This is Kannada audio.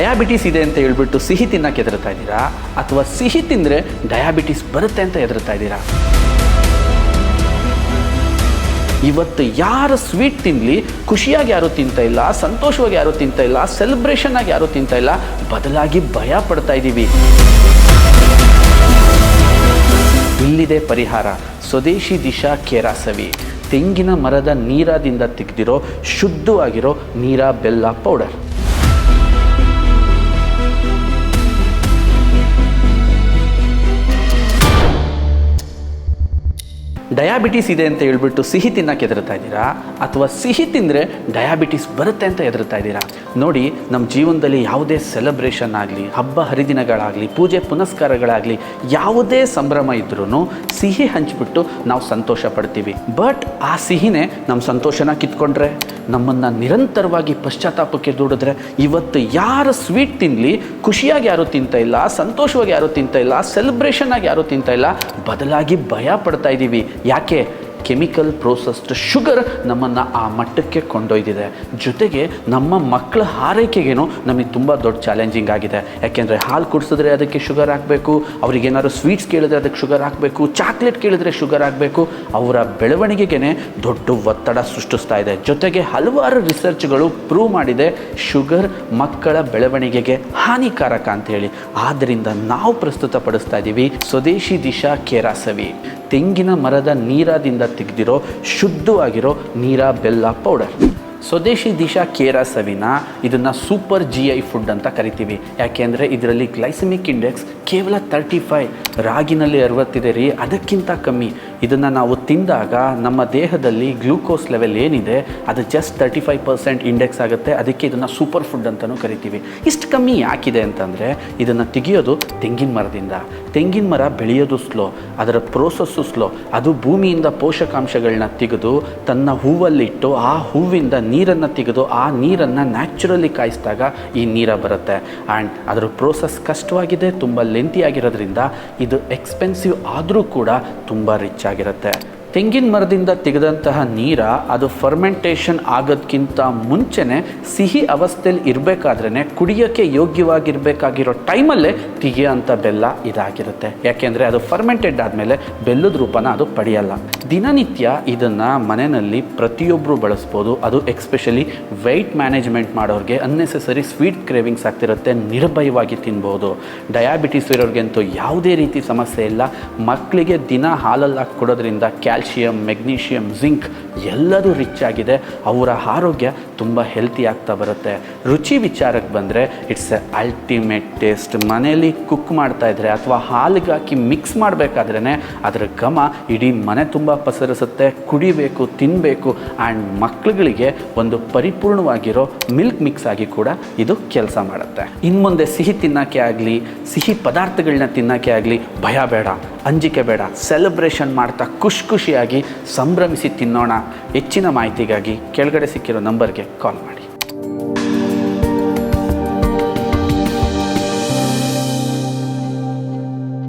ಡಯಾಬಿಟಿಸ್ ಇದೆ ಅಂತ ಹೇಳ್ಬಿಟ್ಟು ಸಿಹಿ ತಿನ್ನಕ್ಕೆ ಹೆದರ್ತಾ ಇದ್ದೀರಾ, ಅಥವಾ ಸಿಹಿ ತಿಂದರೆ ಡಯಾಬಿಟಿಸ್ ಬರುತ್ತೆ ಅಂತ ಹೆದರ್ತಾ ಇದ್ದೀರಾ? ಇವತ್ತು ಯಾರು ಸ್ವೀಟ್ ತಿನ್ನಲಿ ಖುಷಿಯಾಗಿ ಯಾರೂ ತಿಂತಾ ಇಲ್ಲ, ಸಂತೋಷವಾಗಿ ಯಾರೂ ತಿಂತಾ ಇಲ್ಲ, ಸೆಲೆಬ್ರೇಷನ್ ಆಗಿ ಯಾರೂ ತಿಂತಾ ಇಲ್ಲ, ಬದಲಾಗಿ ಭಯ ಪಡ್ತಾ ಇದ್ದೀವಿ. ಇಲ್ಲಿದೆ ಪರಿಹಾರ. ಸ್ವದೇಶಿ ದಿಶಾ ಕೇರಾಸವಿ, ತೆಂಗಿನ ಮರದ ನೀರಾದಿಂದ ತೆಗೆದಿರೋ ಶುದ್ಧವಾಗಿರೋ ನೀರ ಬೆಲ್ಲ ಪೌಡರ್. ಡಯಾಬಿಟಿಸ್ ಇದೆ ಅಂತ ಹೇಳ್ಬಿಟ್ಟು ಸಿಹಿ ತಿನ್ನಕ್ಕೆ ಹೆದರ್ತಾ ಇದ್ದೀರಾ, ಅಥವಾ ಸಿಹಿ ತಿಂದರೆ ಡಯಾಬಿಟಿಸ್ ಬರುತ್ತೆ ಅಂತ ಹೆದರ್ತಾ ಇದ್ದೀರಾ? ನೋಡಿ, ನಮ್ಮ ಜೀವನದಲ್ಲಿ ಯಾವುದೇ ಸೆಲೆಬ್ರೇಷನ್ ಆಗಲಿ, ಹಬ್ಬ ಹರಿದಿನಗಳಾಗಲಿ, ಪೂಜೆ ಪುನಸ್ಕಾರಗಳಾಗಲಿ, ಯಾವುದೇ ಸಂಭ್ರಮ ಇದ್ರೂ ಸಿಹಿ ಹಂಚಿಬಿಟ್ಟು ನಾವು ಸಂತೋಷ ಪಡ್ತೀವಿ. ಬಟ್ ಆ ಸಿಹಿನೇ ನಮ್ಮ ಸಂತೋಷನ ಕಿತ್ಕೊಂಡ್ರೆ, ನಮ್ಮನ್ನು ನಿರಂತರವಾಗಿ ಪಶ್ಚಾತ್ತಾಪಕ್ಕೆ ದೂಡಿದ್ರೆ, ಇವತ್ತು ಯಾರು ಸ್ವೀಟ್ ತಿನ್ನಲಿ ಖುಷಿಯಾಗಿ ಯಾರೂ ತಿಂತಾ ಇಲ್ಲ, ಸಂತೋಷವಾಗಿ ಯಾರೂ ತಿಂತಾ ಇಲ್ಲ, ಸೆಲೆಬ್ರೇಷನ್ ಆಗಿ ಯಾರೂ ತಿಂತಾ ಇಲ್ಲ, ಬದಲಾಗಿ ಭಯ ಪಡ್ತಾ ಇದ್ದೀವಿ. ಯಾಕೆ? ಕೆಮಿಕಲ್ ಪ್ರೋಸೆಸ್ಡ್ ಶುಗರ್ ನಮ್ಮನ್ನು ಆ ಮಟ್ಟಕ್ಕೆ ಕೊಂಡೊಯ್ದಿದೆ. ಜೊತೆಗೆ ನಮ್ಮ ಮಕ್ಕಳ ಆರೈಕೆಗೇನು ನಮಗೆ ತುಂಬ ದೊಡ್ಡ ಚಾಲೆಂಜಿಂಗ್ ಆಗಿದೆ. ಯಾಕೆಂದರೆ ಹಾಲು ಕುಡಿಸಿದ್ರೆ ಅದಕ್ಕೆ ಶುಗರ್ ಹಾಕಬೇಕು, ಅವ್ರಿಗೇನಾದ್ರು ಸ್ವೀಟ್ಸ್ ಕೇಳಿದ್ರೆ ಅದಕ್ಕೆ ಶುಗರ್ ಹಾಕಬೇಕು, ಚಾಕ್ಲೇಟ್ ಕೇಳಿದ್ರೆ ಶುಗರ್ ಹಾಕಬೇಕು. ಅವರ ಬೆಳವಣಿಗೆಗೇ ದೊಡ್ಡ ಒತ್ತಡ ಸೃಷ್ಟಿಸ್ತಾ ಇದೆ. ಜೊತೆಗೆ ಹಲವಾರು ರಿಸರ್ಚ್ಗಳು ಪ್ರೂವ್ ಮಾಡಿದೆ ಶುಗರ್ ಮಕ್ಕಳ ಬೆಳವಣಿಗೆಗೆ ಹಾನಿಕಾರಕ ಅಂತೇಳಿ. ಆದ್ದರಿಂದ ನಾವು ಪ್ರಸ್ತುತಪಡಿಸ್ತಾ ಇದ್ದೀವಿ ಸ್ವದೇಶಿ ದಿಶಾ ಕೇರಾಸವಿ, ತೆಂಗಿನ ಮರದ ನೀರಾದಿಂದ ತೆಗೆದಿರೋ ಶುದ್ಧವಾಗಿರೋ ನೀರ ಬೆಲ್ಲ ಪೌಡರ್. ಸ್ವದೇಶಿ ದಿಶಾ ಕೇರಾಸವಿನ ಇದನ್ನು ಸೂಪರ್ GI ಫುಡ್ ಅಂತ ಕರಿತೀವಿ. ಯಾಕೆಂದರೆ ಇದರಲ್ಲಿ ಗ್ಲೈಸೆಮಿಕ್ ಇಂಡೆಕ್ಸ್ ಕೇವಲ 35, ರಾಗಿನಲ್ಲಿ 60 ಇದೆ ರೀ, ಅದಕ್ಕಿಂತ ಕಮ್ಮಿ. ಇದನ್ನು ನಾವು ತಿಂದಾಗ ನಮ್ಮ ದೇಹದಲ್ಲಿ ಗ್ಲೂಕೋಸ್ ಲೆವೆಲ್ ಏನಿದೆ ಅದು ಜಸ್ಟ್ 35% ಇಂಡೆಕ್ಸ್ ಆಗುತ್ತೆ. ಅದಕ್ಕೆ ಇದನ್ನು ಸೂಪರ್ ಫುಡ್ ಅಂತಲೂ ಕರಿತೀವಿ. ಇಷ್ಟು ಕಮ್ಮಿ ಯಾಕಿದೆ ಅಂತಂದರೆ, ಇದನ್ನು ತೆಗೆಯೋದು ತೆಂಗಿನ ಮರದಿಂದ. ತೆಂಗಿನ ಮರ ಬೆಳೆಯೋದು ಸ್ಲೋ, ಅದರ ಪ್ರೋಸೆಸ್ಸು ಸ್ಲೋ. ಅದು ಭೂಮಿಯಿಂದ ಪೋಷಕಾಂಶಗಳನ್ನ ತೆಗೆದು ತನ್ನ ಹೂವಲ್ಲಿಟ್ಟು ಆ ಹೂವಿಂದ ನೀರನ್ನು ತೆಗೆದು ಆ ನೀರನ್ನು ನ್ಯಾಚುರಲಿ ಕಾಯಿಸಿದಾಗ ಈ ನೀರ ಬರುತ್ತೆ. ಆ್ಯಂಡ್ ಅದರ ಪ್ರೋಸೆಸ್ ಕಷ್ಟವಾಗಿದೆ, ತುಂಬ ಲೆಂತಿ ಆಗಿರೋದ್ರಿಂದ ಇದು ಎಕ್ಸ್ಪೆನ್ಸಿವ್ ಆದರೂ ಕೂಡ ತುಂಬ ರಿಚ್ ಆಗಿರುತ್ತೆ. ತೆಂಗಿನ ಮರದಿಂದ ತೆಗೆದಂತಹ ನೀರ ಅದು ಫರ್ಮೆಂಟೇಷನ್ ಆಗೋದಕ್ಕಿಂತ ಮುಂಚೆನೇ ಸಿಹಿ ಅವಸ್ಥೆಯಲ್ಲಿ ಇರಬೇಕಾದ್ರೇ ಕುಡಿಯೋಕ್ಕೆ ಯೋಗ್ಯವಾಗಿರಬೇಕಾಗಿರೋ ಟೈಮಲ್ಲೇ ತೆಗೆಯೋಂಥ ಬೆಲ್ಲ ಇದಾಗಿರುತ್ತೆ. ಯಾಕೆಂದರೆ ಅದು ಫರ್ಮೆಂಟೆಡ್ ಆದಮೇಲೆ ಬೆಲ್ಲದ ರೂಪನ ಅದು ಪಡೆಯಲ್ಲ. ದಿನನಿತ್ಯ ಇದನ್ನು ಮನೆಯಲ್ಲಿ ಪ್ರತಿಯೊಬ್ಬರು ಬಳಸ್ಬೋದು. ಅದು ಎಕ್ಸ್ಪೆಷಲಿ ವೆಯ್ಟ್ ಮ್ಯಾನೇಜ್ಮೆಂಟ್ ಮಾಡೋರಿಗೆ, ಅನ್ನೆಸೆಸರಿ ಸ್ವೀಟ್ ಕ್ರೇವಿಂಗ್ಸ್ ಆಗ್ತಿರುತ್ತೆ, ನಿರ್ಭಯವಾಗಿ ತಿನ್ಬೋದು. ಡಯಾಬಿಟಿಸ್ ಇರೋರಿಗಂತೂ ಯಾವುದೇ ರೀತಿ ಸಮಸ್ಯೆ ಇಲ್ಲ. ಮಕ್ಕಳಿಗೆ ದಿನ ಹಾಲಲ್ಲಿ ಹಾಕಿ ಕೊಡೋದ್ರಿಂದ ಕ್ಯಾಲ್ಶಿಯಂ, ಮೆಗ್ನೀಷಿಯಂ, ಜಿಂಕ್ ಎಲ್ಲದೂ ರಿಚ್ ಆಗಿದೆ. ಅವರ ಆರೋಗ್ಯ ತುಂಬ ಹೆಲ್ತಿ ಆಗ್ತಾ ಬರುತ್ತೆ. ರುಚಿ ವಿಚಾರಕ್ಕೆ ಬಂದರೆ ಇಟ್ಸ್ ಎ ಅಲ್ಟಿಮೇಟ್ ಟೇಸ್ಟ್. ಮನೆಯಲ್ಲಿ ಕುಕ್ ಮಾಡ್ತಾ ಇದ್ರೆ ಅಥವಾ ಹಾಲಿಗೆ ಹಾಕಿ ಮಿಕ್ಸ್ ಮಾಡಬೇಕಾದ್ರೇ ಅದರ ಘಮ ಇಡೀ ಮನೆ ತುಂಬ ಪಸರಿಸುತ್ತೆ. ಕುಡಿಬೇಕು, ತಿನ್ನಬೇಕು. ಆ್ಯಂಡ್ ಮಕ್ಕಳುಗಳಿಗೆ ಒಂದು ಪರಿಪೂರ್ಣವಾಗಿರೋ ಮಿಲ್ಕ್ ಮಿಕ್ಸ್ ಆಗಿ ಕೂಡ ಇದು ಕೆಲಸ ಮಾಡುತ್ತೆ. ಇನ್ನು ಮುಂದೆ ಸಿಹಿ ತಿನ್ನೋಕ್ಕೆ ಆಗಲಿ, ಸಿಹಿ ಪದಾರ್ಥಗಳನ್ನ ತಿನ್ನೋಕ್ಕೆ ಆಗಲಿ ಭಯ ಬೇಡ, ಅಂಜಿಕೆ ಬೇಡ. ಸೆಲೆಬ್ರೇಷನ್ ಮಾಡ್ತಾ ಖುಷಿಯಾಗಿ ಸಂಭ್ರಮಿಸಿ ತಿನ್ನೋಣ. ಹೆಚ್ಚಿನ ಮಾಹಿತಿಗಾಗಿ ಕೆಳಗಡೆ ಸಿಕ್ಕಿರೋ ನಂಬರ್ಗೆ ಕಾಲ್ ಮಾಡಿ.